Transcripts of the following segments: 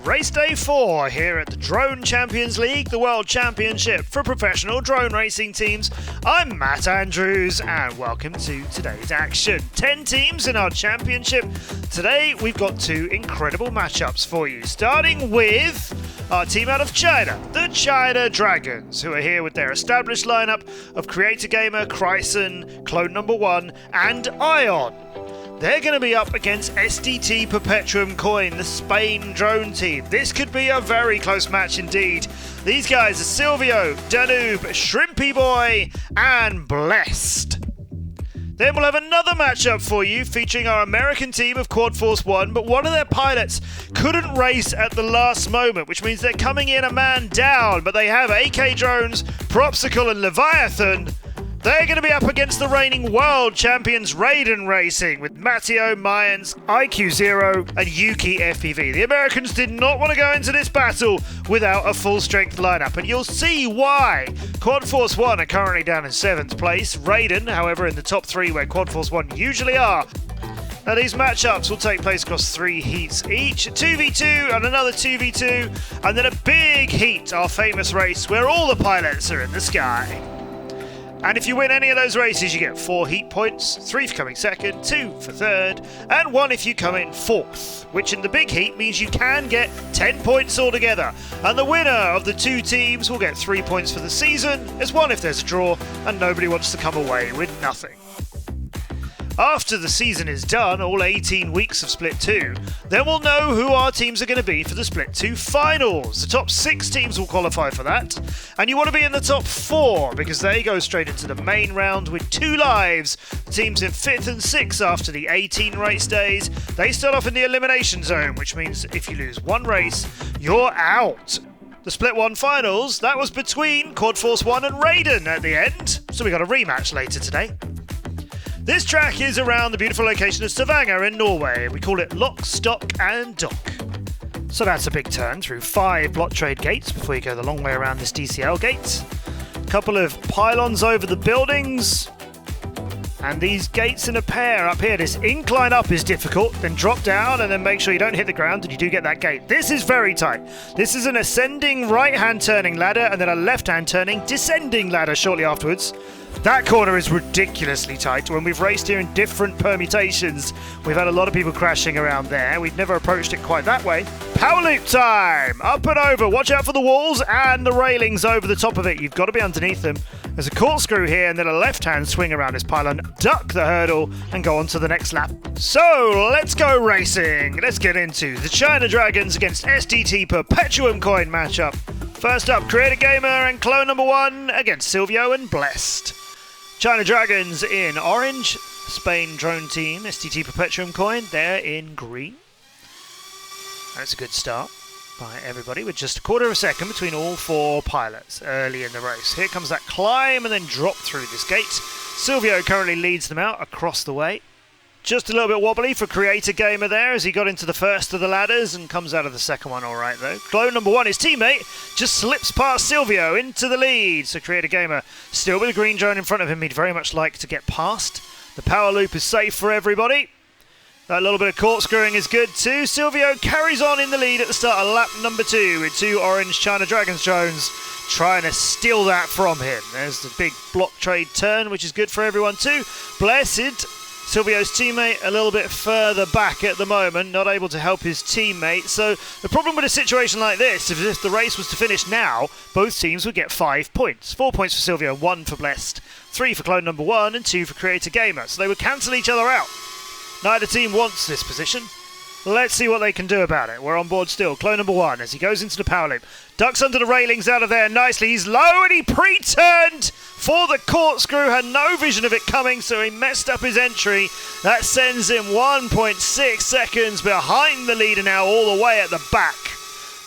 race day 4 here at the Drone Champions League, the World Championship for professional drone racing teams. I'm Matt Andrews and welcome to today's action. 10 teams in our championship. Today we've got 2 incredible matchups for you, starting with our team out of China, the China Dragons, who are here with their established lineup of Creator Gamer, Kryson, Clone Number 1 and Ion. They're going to be up against SDT Perpetuumcoin, the Spain drone team. This could be a very close match indeed. These guys are Silvio, Danube, Shrimpy Boy, and Blessed. Then we'll have another matchup for you featuring our American team of Quad Force 1, but one of their pilots couldn't race at the last moment, which means they're coming in a man down, but they have AK Drones, Propsicle, and Leviathan. They're going to be up against the reigning world champions Raiden Racing with Matteo Mayans, IQ0 and Yuki FPV. The Americans did not want to go into this battle without a full strength lineup, and you'll see why. Quad Force 1 are currently down in 7th place. Raiden, however, in the top 3 where Quad Force 1 usually are. Now these matchups will take place across 3 heats each, 2v2 and another 2v2, and then a big heat, our famous race where all the pilots are in the sky. And if you win any of those races, you get 4 heat points, 3 for coming second, 2 for third, and 1 if you come in 4th, which in the big heat means you can get 10 points altogether. And the winner of the 2 teams will get 3 points for the season, as 1 if there's a draw, and nobody wants to come away with nothing. After the season is done, all 18 weeks of Split 2, then we'll know who our teams are going to be for the Split 2 finals. The top 6 teams will qualify for that, and you want to be in the top 4 because they go straight into the main round with 2 lives. The teams in 5th and 6th after the 18 race days, they start off in the elimination zone, which means if you lose 1 race, you're out. The Split 1 finals, that was between Quad Force 1 and Raiden at the end, so we got a rematch later today. This track is around the beautiful location of Stavanger in Norway. We call it Lock, Stock and Dock. So that's a big turn through 5 block trade gates before you go the long way around this DCL gate. A couple of pylons over the buildings. And these gates in a pair up here. This incline up is difficult, then drop down and then make sure you don't hit the ground and you do get that gate. This is very tight. This is an ascending right-hand turning ladder and then a left-hand turning descending ladder shortly afterwards. That corner is ridiculously tight. When we've raced here in different permutations, we've had a lot of people crashing around there. We've never approached it quite that way. Power loop time! Up and over. Watch out for the walls and the railings over the top of it. You've got to be underneath them. There's a corkscrew here and then a left-hand swing around this pylon. Duck the hurdle and go on to the next lap. So, let's go racing. Let's get into the China Dragons against SDT Perpetuumcoin matchup. First up, Creator Gamer and Clone Number 1 against Silvio and Blessed. China Dragons in orange, Spain drone team, SDT Perpetuumcoin, they're in green. That's a good start by everybody with just a quarter of a second between all 4 pilots early in the race. Here comes that climb and then drop through this gate. Silvio currently leads them out across the way. Just a little bit wobbly for Creator Gamer there as he got into the first of the ladders and comes out of the second one all right though. Clone Number 1, his teammate, just slips past Silvio into the lead. So Creator Gamer still with a green drone in front of him. He'd very much like to get past. The power loop is safe for everybody. That little bit of corkscrewing is good too. Silvio carries on in the lead at the start of lap number 2 with 2 orange China Dragons drones trying to steal that from him. There's the big block trade turn, which is good for everyone too. Blessed, Silvio's teammate, a little bit further back at the moment, not able to help his teammate. So the problem with a situation like this is if the race was to finish now, both teams would get 5 points. 4 points for Silvio, 1 for Blessed, 3 for Clone Number 1 and 2 for Creator Gamer. So they would cancel each other out. Neither team wants this position. Let's see what they can do about it. We're on board still. Clone Number 1 as he goes into the power loop. Ducks under the railings out of there nicely. He's low and he pre-turned for the corkscrew. Had no vision of it coming, so he messed up his entry. That sends him 1.6 seconds behind the leader now, all the way at the back.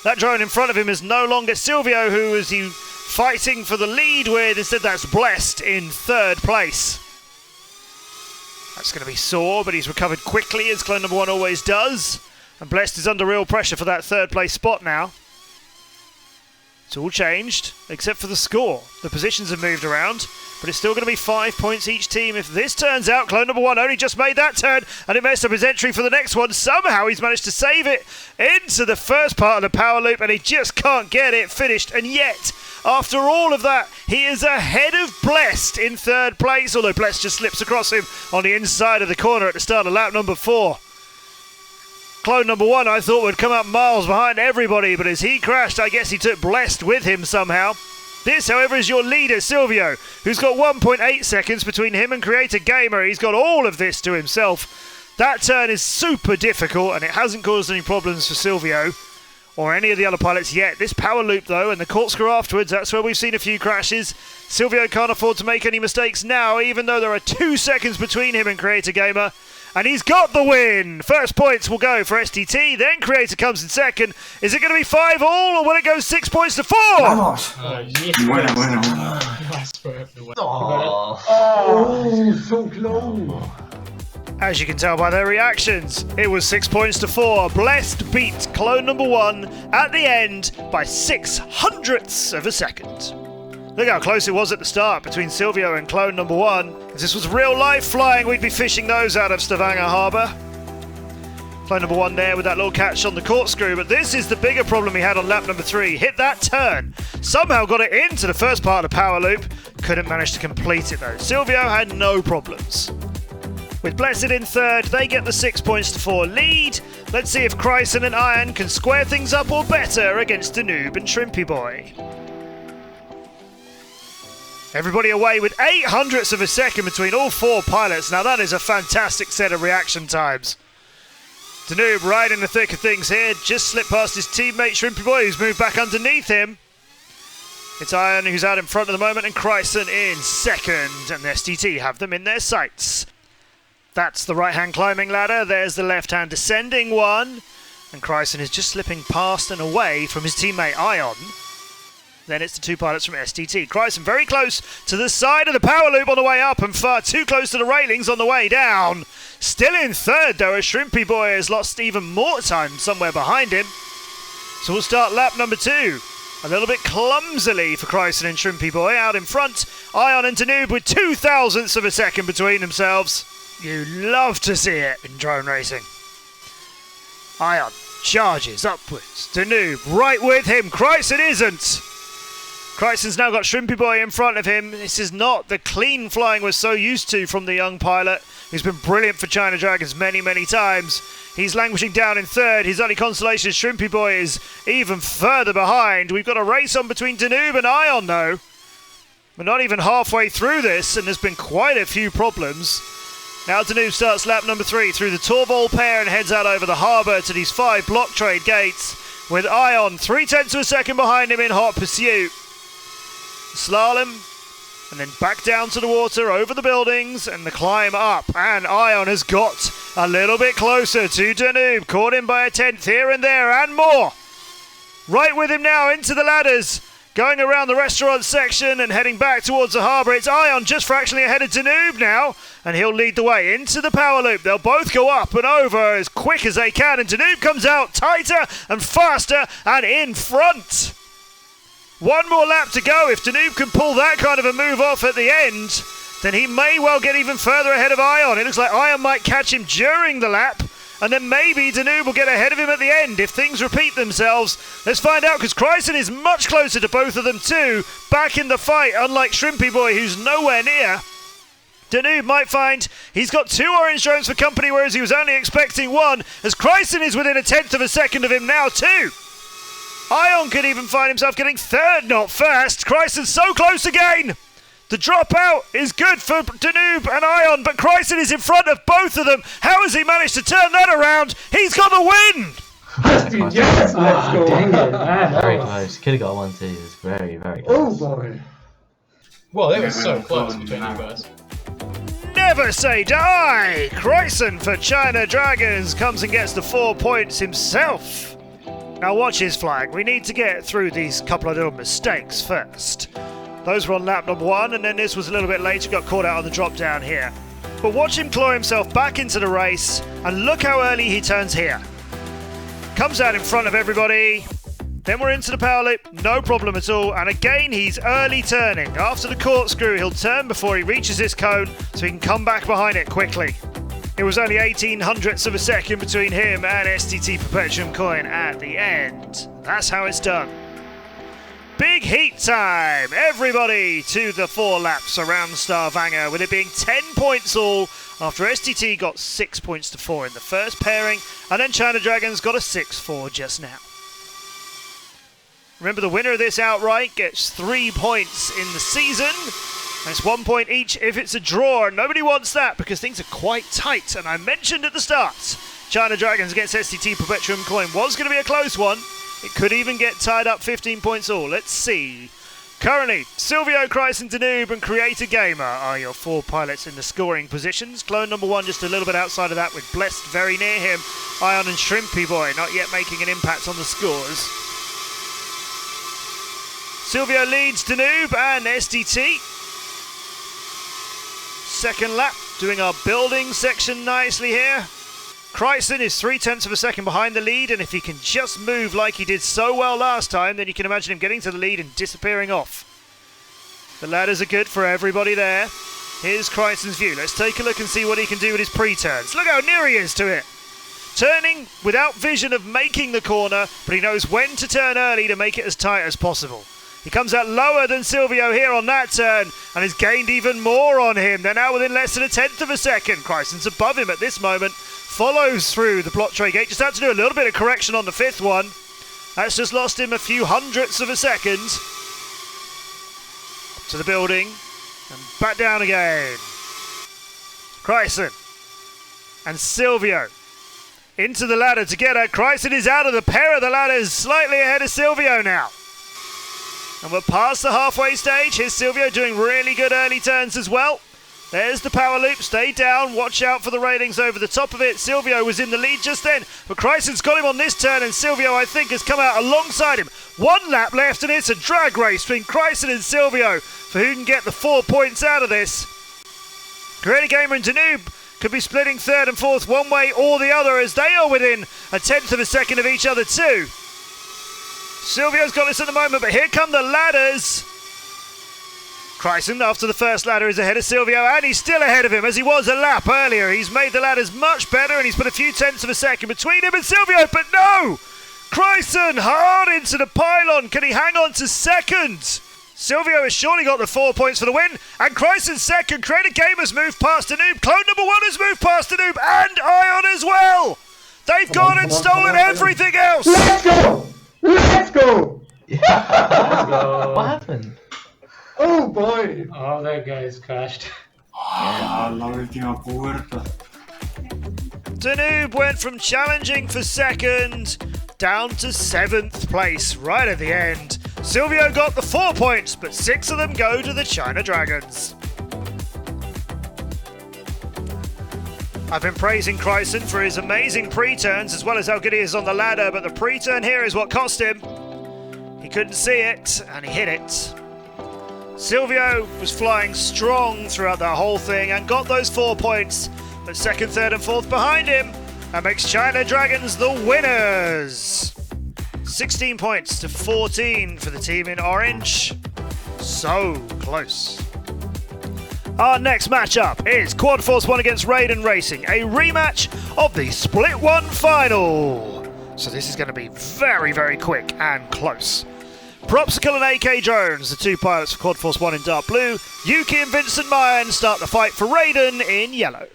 That drone in front of him is no longer Silvio, who is he fighting for the lead with. Instead, that's Blessed in 3rd place. That's going to be sore, but he's recovered quickly, as Clone Number 1 always does. And Blessed is under real pressure for that 3rd place spot now. It's all changed, except for the score. The positions have moved around, but it's still going to be 5 points each team. If this turns out, clone number 1 only just made that turn, and it messed up his entry for the next one. Somehow he's managed to save it into the first part of the power loop, and he just can't get it finished. And yet, after all of that, he is ahead of Blessed in third place, although Blessed just slips across him on the inside of the corner at the start of lap number 4. Clone number 1 I thought would come up miles behind everybody, but as he crashed, I guess he took Blessed with him somehow. This, however, is your leader, Silvio, who's got 1.8 seconds between him and Creator Gamer. He's got all of this to himself. That turn is super difficult, and it hasn't caused any problems for Silvio or any of the other pilots yet. This power loop, though, and the corkscrew afterwards, that's where we've seen a few crashes. Silvio can't afford to make any mistakes now, even though there are 2 seconds between him and Creator Gamer. And he's got the win! First points will go for SDT, then Creator comes in second. Is it going to be 5 all, or will it go 6 points to 4? Vamos! Yes. Bueno. Oh, so close. As you can tell by their reactions, it was 6 points to 4. Blessed beat clone number 1 at the end by 0.06 of a second. Look how close it was at the start between Silvio and clone number 1. If this was real life flying, we'd be fishing those out of Stavanger Harbour. Clone number 1 there with that little catch on the corkscrew, but this is the bigger problem he had on lap number 3. Hit that turn, somehow got it into the first part of the power loop, couldn't manage to complete it though. Silvio had no problems. With Blessed in third, they get the 6 points to 4 lead. Let's see if Chryson and Iron can square things up or better against Danube and Shrimpy Boy. Everybody away with 0.08 of a second between all 4 pilots. Now that is a fantastic set of reaction times. Danube right in the thick of things here. Just slipped past his teammate Shrimpy Boy, who's moved back underneath him. It's Iron who's out in front at the moment, and Chryson in second. And the SDT have them in their sights. That's the right-hand climbing ladder. There's the left-hand descending one. And Chryson is just slipping past and away from his teammate Ion. Then it's the 2 pilots from SDT. Chryson very close to the side of the power loop on the way up and far too close to the railings on the way down. Still in third though, as Shrimpy Boy has lost even more time somewhere behind him. So we'll start lap number 2. A little bit clumsily for Chryson and Shrimpy Boy out in front. Ion and Danube with 0.02 of a second between themselves. You love to see it in drone racing. Ion charges upwards. Danube right with him. Chryson isn't. Chryson's now got Shrimpy Boy in front of him. This is not the clean flying we're so used to from the young pilot, who's been brilliant for China Dragons many, many times. He's languishing down in third. His only consolation is Shrimpy Boy is even further behind. We've got a race on between Danube and Ion, though. We're not even halfway through this, and there's been quite a few problems. Now Danube starts lap number 3 through the Torvald pair and heads out over the harbour to these 5 block trade gates, with Ion 0.3 of a second behind him in hot pursuit. Slalom, and then back down to the water, over the buildings, and the climb up. And Ion has got a little bit closer to Danube, caught him by a 10th here and there, and more. Right with him now into the ladders, going around the restaurant section and heading back towards the harbour. It's Ion just fractionally ahead of Danube now, and he'll lead the way into the power loop. They'll both go up and over as quick as they can, and Danube comes out tighter and faster and in front. 1 more lap to go. If Danube can pull that kind of a move off at the end, then he may well get even further ahead of Ion. It looks like Ion might catch him during the lap, and then maybe Danube will get ahead of him at the end if things repeat themselves. Let's find out, because Chryson is much closer to both of them too, back in the fight, unlike Shrimpy Boy, who's nowhere near. Danube might find he's got 2 orange drones for company, whereas he was only expecting 1, as Chryson is within 1/10 of a second of him now too. Ion could even find himself getting third, not first. Chryson's so close again. The dropout is good for Danube and Ion, but Chryson is in front of both of them. How has he managed to turn that around? He's got the win! Yes, let's go. Dang it, man. Very close. Could have got 1-2. It was very, very close. Oh boy. Well, they were so close between you guys. Never say die! Chryson for China Dragons comes and gets the 4 points himself. Now watch his flying. We need to get through these couple of little mistakes first. Those were on lap number 1, and then this was a little bit later, got caught out on the drop down here. But watch him claw himself back into the race, and look how early he turns here. Comes out in front of everybody, Then we're into the power loop, no problem at all. And again, he's early turning. After the corkscrew, he'll turn before he reaches his cone, so he can come back behind it quickly. It was only 1800ths of a second between him and SDT Perpetuumcoin at the end. That's how it's done. Big heat time! Everybody to the 4 laps around Stavanger, with it being 10 points all after SDT got 6 points to 4 in the first pairing, and then China Dragons got a 6-4 just now. Remember, the winner of this outright gets 3 points in the season. That's 1 point each if it's a draw, and nobody wants that because things are quite tight. And I mentioned at the start, China Dragons against SDT Perpetuumcoin was going to be a close one. It could even get tied up 15 points all. Let's see. Currently, Silvio, Kryson, Danube and Creator Gamer are your 4 pilots in the scoring positions. Clone number 1 just a little bit outside of that, with Blessed very near him. Ion and Shrimpy Boy not yet making an impact on the scores. Silvio leads Danube and SDT. Second lap, doing our building section nicely here. Kryson is 0.3 of a second behind the lead, and if he can just move like he did so well last time, then you can imagine him getting to the lead and disappearing off. The ladders are good for everybody there. Here's Kryson's view. Let's take a look and see what he can do with his pre-turns. Look how near he is to it. Turning without vision of making the corner, but he knows when to turn early to make it as tight as possible. He comes out lower than Silvio here on that turn and has gained even more on him. They're now within less than 1/10 of a second. Kryson's above him at this moment. Follows through the block tray gate. Just had to do a little bit of correction on the 5th one. That's just lost him a few hundredths of a second. Up to the building and back down again. Kryson and Silvio into the ladder together. Kryson is out of the pair of the ladders, slightly ahead of Silvio now. And we're past the halfway stage. Here's Silvio doing really good early turns as well. There's the power loop. Stay down. Watch out for the railings over the top of it. Silvio was in the lead just then, but Kryson's got him on this turn, and Silvio, I think, has come out alongside him. 1 lap left, and it's a drag race between Kryson and Silvio for who can get the 4 points out of this. Creator Gamer and Danube could be splitting 3rd and 4th one way or the other, as they are within 1/10 of a second of each other too. Silvio's got this at the moment, but here come the ladders. Kryson, after the first ladder, is ahead of Silvio, and he's still ahead of him as he was a lap earlier. He's made the ladders much better, and he's put a few 10ths of a second between him and Silvio, but no! Kryson hard into the pylon. Can he hang on to second? Silvio has surely got the 4 points for the win, and Kryson's second. Creator Gamer's moved past Danube. Clone number 1 has moved past Danube, and Ion as well. They've gone and stolen everything else. Let's go! Let's go! What happened? Oh boy! Oh, that guy's crashed. La última puerta. Danube went from challenging for second down to 7th place right at the end. Silvio got the 4 points, but 6 of them go to the China Dragons. I've been praising Kryson for his amazing pre-turns as well as how good he is on the ladder, but the pre-turn here is what cost him. He couldn't see it, and he hit it. Silvio was flying strong throughout the whole thing and got those 4 points, but 2nd, 3rd and 4th behind him. That makes China Dragons the winners. 16 points to 14 for the team in orange. So close. Our next matchup is Quad Force 1 against Raiden Racing, a rematch of the Split 1 final. So this is going to be very, very quick and close. Propsicle and AK Drones, the 2 pilots for Quad Force 1 in dark blue. Yuki and Vincent Mayan start the fight for Raiden in yellow.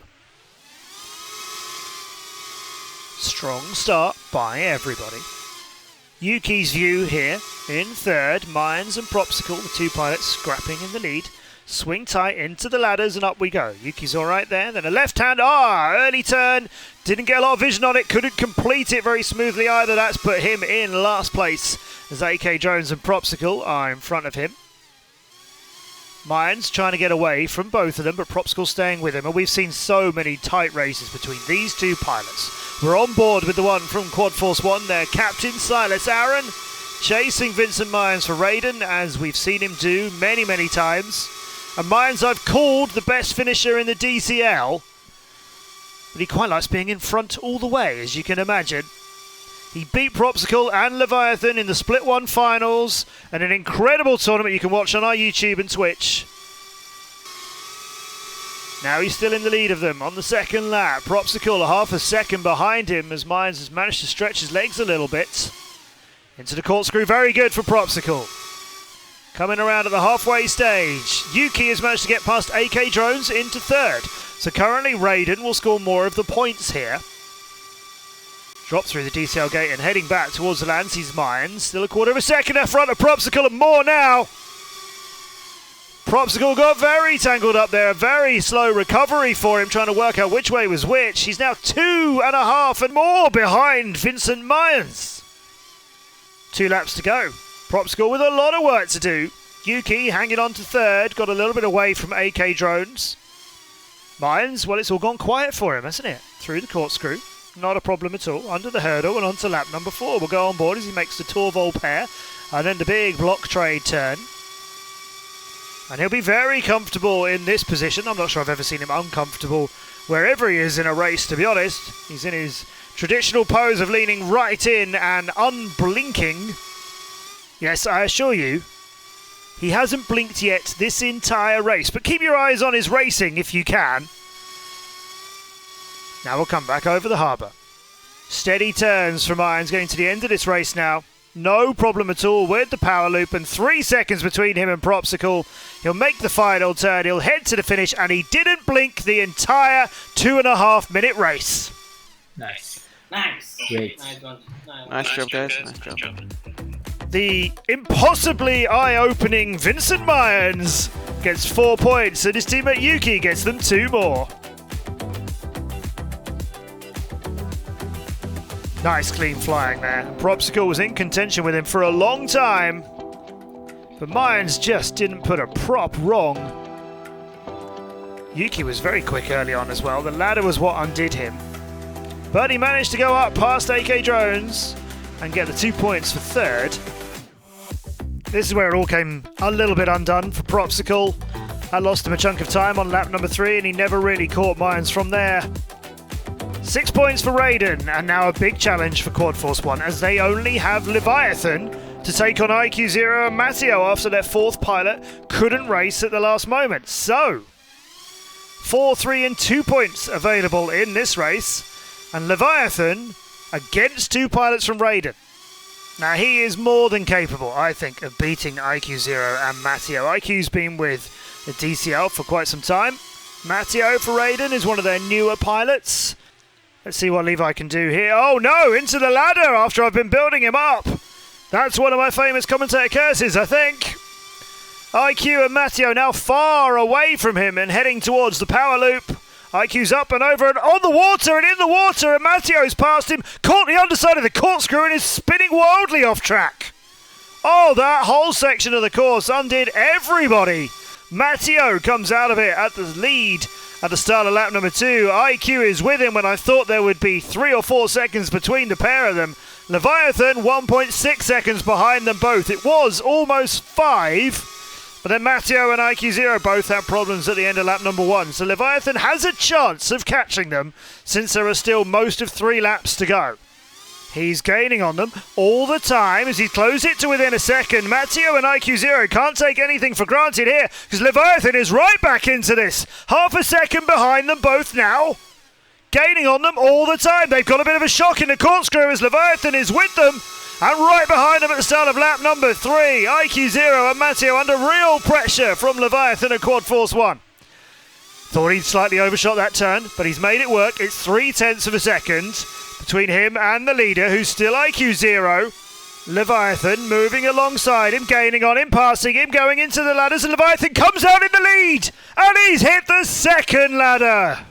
Strong start by everybody. Yuki's view here in 3rd. Mayans and Propsicle, the 2 pilots, scrapping in the lead. Swing tight into the ladders and up we go. Yuki's all right there. Then a left hand, early turn. Didn't get a lot of vision on it. Couldn't complete it very smoothly either. That's put him in last place as AK Drones and Propsicle are in front of him. Mayans trying to get away from both of them, but Propsicle staying with him. And we've seen so many tight races between these 2 pilots. We're on board with the one from Quad Force 1, their captain, Silas Aaron, chasing Vincent Mayans for Raiden, as we've seen him do many, many times. And Mayans I've called the best finisher in the DCL, but he quite likes being in front all the way, as you can imagine. He beat Propsicle and Leviathan in the Split 1 finals, and an incredible tournament you can watch on our YouTube and Twitch. Now he's still in the lead of them on the second lap. Propsicle a half a second behind him as Mines has managed to stretch his legs a little bit. Into the corkscrew, very good for Propsicle. Coming around at the halfway stage, Yuki has managed to get past AK Drones into third. So currently Raiden will score more of the points here. Drop through the DCL gate and heading back towards the land sees Mines. Still a quarter of a second in front of Propsicle and more now. Propsicle got very tangled up there. A very slow recovery for him, trying to work out which way was which. He's now 2.5 and more behind Vincent Mines. 2 laps to go. Propsicle with a lot of work to do. Yuki hanging on to third. Got a little bit away from AK Drones. Mines, well, it's all gone quiet for him, hasn't it? Through the corkscrew. Not a problem at all. Under the hurdle and onto lap number 4. We'll go on board as he makes the Torvol pair. And then the big block trade turn. And he'll be very comfortable in this position. I'm not sure I've ever seen him uncomfortable wherever he is in a race, to be honest. He's in his traditional pose of leaning right in and unblinking. Yes, I assure you, he hasn't blinked yet this entire race. But keep your eyes on his racing if you can. Now we'll come back over the harbour. Steady turns from Irons getting to the end of this race now. No problem at all with the power loop and 3 seconds between him and Propsicle. He'll make the final turn, he'll head to the finish, and he didn't blink the entire 2.5 minute race. Nice. Nice. Great. Nice one. Nice job, guys. Nice job. The impossibly eye-opening Vincent Myers gets 4 points, and his teammate Yuki gets them 2 more. Nice clean flying there. Propsicle was in contention with him for a long time, but Myers just didn't put a prop wrong. Yuki was very quick early on as well. The ladder was what undid him. But he managed to go up past AK Drones and get the 2 points for third. This is where it all came a little bit undone for Propsicle. I lost him a chunk of time on lap number 3 and he never really caught Myers from there. 6 points for Raiden, and now a big challenge for Quad Force 1 as they only have Leviathan to take on IQ0 and Matteo after their 4th pilot couldn't race at the last moment. So, 4, 3 and 2 points available in this race, and Leviathan against 2 pilots from Raiden. Now he is more than capable, I think, of beating IQ0 and Matteo. IQ's been with the DCL for quite some time. Matteo for Raiden is one of their newer pilots. Let's see what Levi can do here. Oh no, into the ladder after I've been building him up. That's one of my famous commentator curses, I think. IQ and Matteo now far away from him and heading towards the power loop. IQ's up and over and on the water and in the water, and Matteo's past him, caught the underside of the corkscrew and is spinning wildly off track. Oh, that whole section of the course undid everybody. Matteo comes out of it at the lead at the start of lap number 2. IQ is with him when I thought there would be 3 or 4 seconds between the pair of them. Leviathan 1.6 seconds behind them both. It was almost 5, but then Matteo and IQ0 both had problems at the end of lap number 1. So Leviathan has a chance of catching them since there are still most of 3 laps to go. He's gaining on them all the time as he closed it to within a second. Matteo and IQ0 can't take anything for granted here because Leviathan is right back into this. Half a second behind them both now. Gaining on them all the time. They've got a bit of a shock in the corkscrew as Leviathan is with them. And right behind them at the start of lap number 3, IQ0 and Matteo under real pressure from Leviathan and Quad Force 1. Thought he'd slightly overshot that turn, but he's made it work. It's 0.3 of a second between him and the leader, who's still IQ0. Leviathan moving alongside him, gaining on him, passing him, going into the ladders, and Leviathan comes out in the lead! And he's hit the second ladder!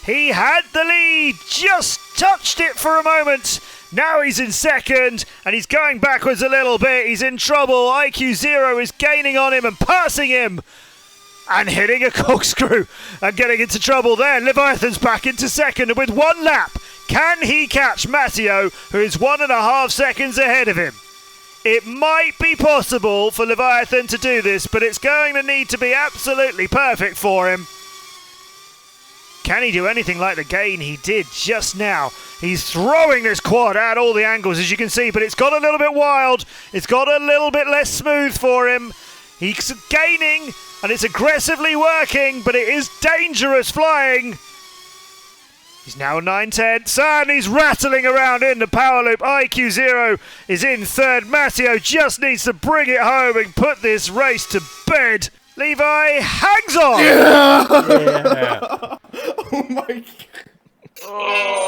He had the lead, just touched it for a moment. Now he's in second, and he's going backwards a little bit. He's in trouble. IQ0 is gaining on him and passing him. And hitting a corkscrew and getting into trouble there. Leviathan's back into second, and with 1 lap, can he catch Matteo, who is 1.5 seconds ahead of him? It might be possible for Leviathan to do this, but it's going to need to be absolutely perfect for him. Can he do anything like the gain he did just now? He's throwing this quad at all the angles, as you can see, but it's got a little bit wild. It's got a little bit less smooth for him. He's gaining, and it's aggressively working, but it is dangerous flying. He's now 9/10, and he's rattling around in the power loop. IQ0 is in third. Matteo just needs to bring it home and put this race to bed. Levi hangs on. Yeah. Oh my god.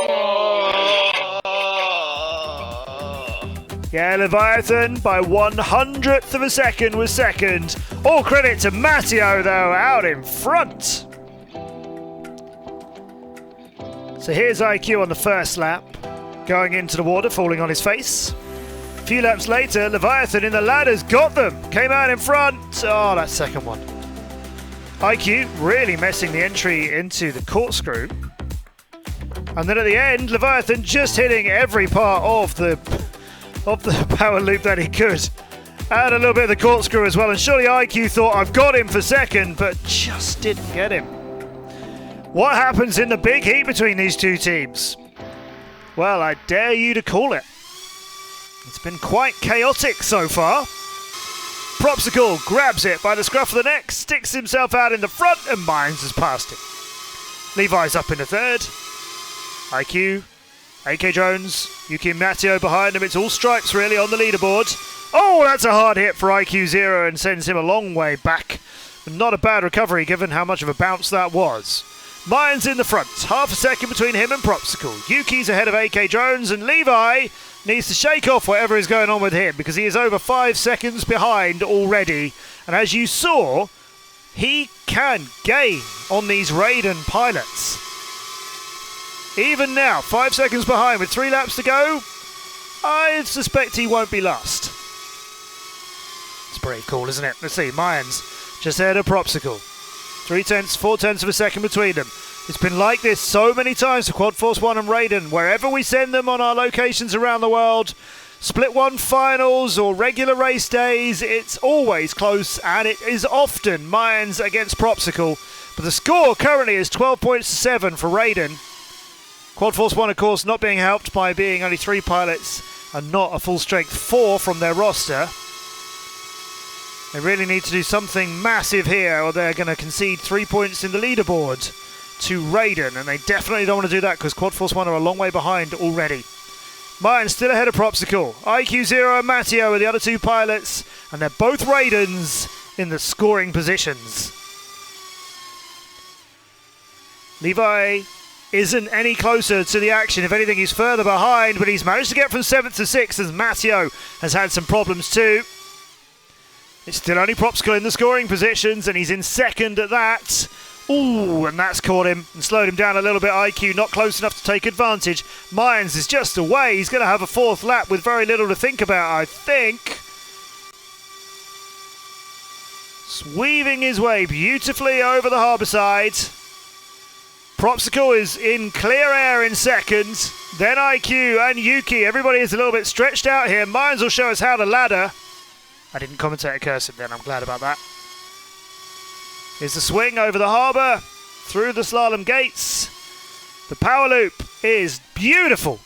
Yeah, Leviathan by 100th of a second was second. All credit to Matteo, though, out in front. So here's IQ on the first lap, going into the water, falling on his face. A few laps later, Leviathan in the ladders got them, came out in front. Oh, that second one. IQ really messing the entry into the corkscrew. And then at the end, Leviathan just hitting every part of the power loop that he could. And a little bit of the corkscrew as well. And surely IQ thought, I've got him for second, but just didn't get him. What happens in the big heat between these two teams? Well, I dare you to call it. It's been quite chaotic so far. Propsicle grabs it by the scruff of the neck, sticks himself out in the front, and Mines has passed him. Levi's up in the third. IQ, AK Jones, Yuki and Matteo behind him. It's all stripes really on the leaderboard. Oh, that's a hard hit for IQ0 and sends him a long way back. Not a bad recovery given how much of a bounce that was. Mines in the front, half a second between him and Propsicle. Yuki's ahead of AK Jones, and Levi needs to shake off whatever is going on with him because he is over 5 seconds behind already. And as you saw, he can gain on these Raiden pilots. Even now, 5 seconds behind with 3 laps to go, I suspect he won't be last. It's pretty cool, isn't it? Let's see, Mines just ahead of Propsicle. 3/10, 4/10 of a second between them. It's been like this so many times for Quad Force 1 and Raiden. Wherever we send them on our locations around the world, Split 1 finals or regular race days, it's always close, and it is often Mines against Propsicle. But the score currently is 12 points to 7 for Raiden. Quad Force 1, of course, not being helped by being only 3 pilots and not a full strength 4 from their roster. They really need to do something massive here, or they're going to concede 3 points in the leaderboard to Raiden, and they definitely don't want to do that because Quad Force 1 are a long way behind already. Mines still ahead of Propsicle. IQ0 and Matteo are the other 2 pilots, and they're both Raidens in the scoring positions. Levi isn't any closer to the action. If anything, he's further behind, but he's managed to get from 7th to 6th as Matteo has had some problems too. It's still only Propsicle in the scoring positions, and he's in second at that. Ooh, and that's caught him and slowed him down a little bit. IQ not close enough to take advantage. Mines is just away. He's going to have a 4th lap with very little to think about, I think. Weaving his way beautifully over the harbour side. Propsicle is in clear air in second. Then IQ and Yuki. Everybody is a little bit stretched out here. Mines will show us how to ladder. I didn't commentate a cursive then, I'm glad about that. Here's the swing over the harbour, through the slalom gates. The power loop is beautiful,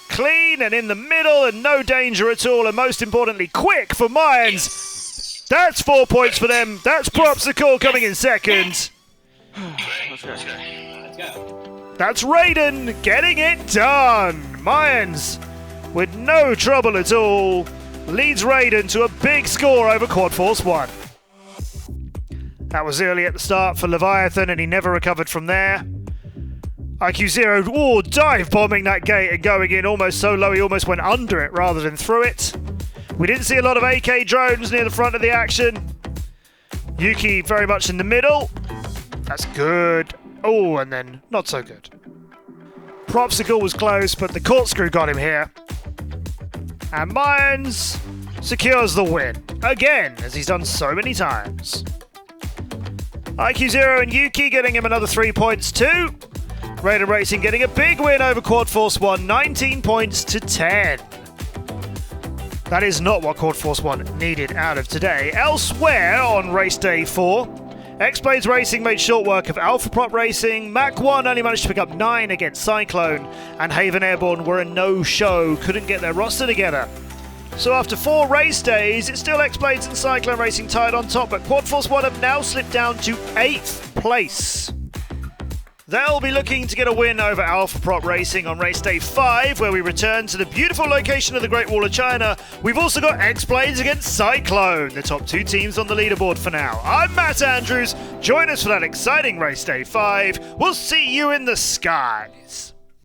clean and in the middle and no danger at all, and most importantly, quick for Mines. That's 4 points for them. That's Propsicle coming in second. That's Raiden getting it done. Mines, with no trouble at all, leads Raiden to a big score over Quad Force 1. That was early at the start for Leviathan, and he never recovered from there. IQ0, dive bombing that gate and going in almost so low he almost went under it rather than through it. We didn't see a lot of AK drones near the front of the action. Yuki very much in the middle. That's good. Oh, and then not so good. Propsicle was close, but the corkscrew got him here. And Mines secures the win, again, as he's done so many times. IQ0 and Yuki getting him another 3 points too. Raiden Racing getting a big win over Quad Force 1, 19 points to 10. That is not what Quad Force 1 needed out of today. Elsewhere on race day 4, XBlades Racing made short work of Alpha Prop Racing, Mach 1 only managed to pick up 9 against Cyclone, and Haven Airborne were a no-show, couldn't get their roster together. So after 4 race days, it's still XBlades and Cyclone Racing tied on top, but Quad Force 1 have now slipped down to 8th place. They'll be looking to get a win over Alpha Prop Racing on race day 5, where we return to the beautiful location of the Great Wall of China. We've also got XBlades against Cyclone, the top 2 teams on the leaderboard for now. I'm Matt Andrews. Join us for that exciting race day 5. We'll see you in the skies.